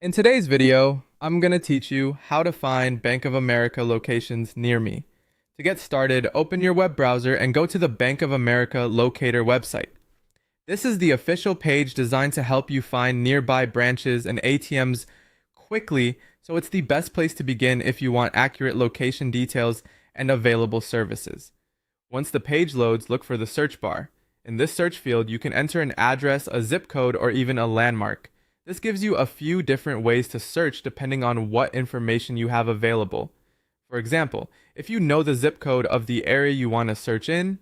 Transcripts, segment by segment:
In today's video, I'm going to teach you how to find Bank of America locations near me. To get started, open your web browser and go to the Bank of America locator website. This is the official page designed to help you find nearby branches and ATMs quickly, so it's the best place to begin if you want accurate location details and available services. Once the page loads, look for the search bar. In this search field, you can enter an address, a zip code, or even a landmark. This gives you a few different ways to search depending on what information you have available. For example, if you know the zip code of the area you want to search in,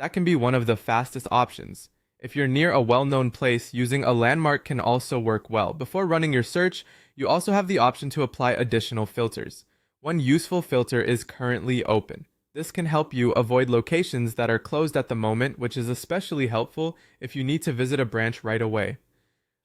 that can be one of the fastest options. If you're near a well-known place, using a landmark can also work well. Before running your search, you also have the option to apply additional filters. One useful filter is currently open. This can help you avoid locations that are closed at the moment, which is especially helpful if you need to visit a branch right away.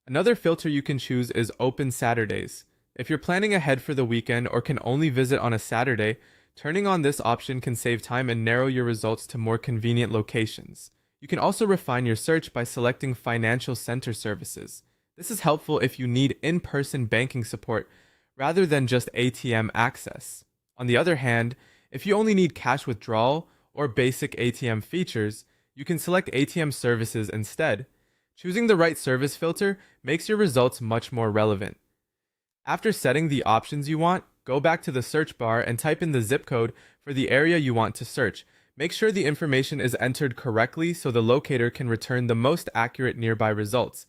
Another filter you can choose is Open Saturdays. If you're planning ahead for the weekend or can only visit on a Saturday, turning on this option can save time and narrow your results to more convenient locations. You can also refine your search by selecting Financial Center Services. This is helpful if you need in-person banking support rather than just ATM access. On the other hand, if you only need cash withdrawal or basic ATM features, you can select ATM services instead. Choosing the right service filter makes your results much more relevant. After setting the options you want, go back to the search bar and type in the zip code for the area you want to search. Make sure the information is entered correctly so the locator can return the most accurate nearby results.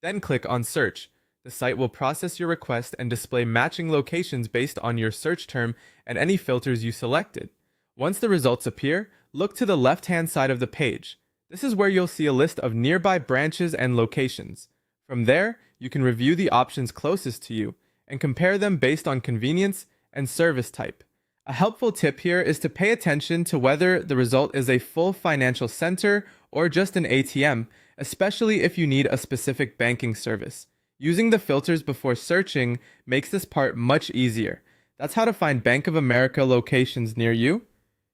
Then click on Search. The site will process your request and display matching locations based on your search term and any filters you selected. Once the results appear, look to the left-hand side of the page. This is where you'll see a list of nearby branches and locations. From there, you can review the options closest to you and compare them based on convenience and service type. A helpful tip here is to pay attention to whether the result is a full financial center or just an ATM, especially if you need a specific banking service. Using the filters before searching makes this part much easier. That's how to find Bank of America locations near you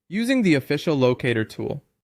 using the official locator tool.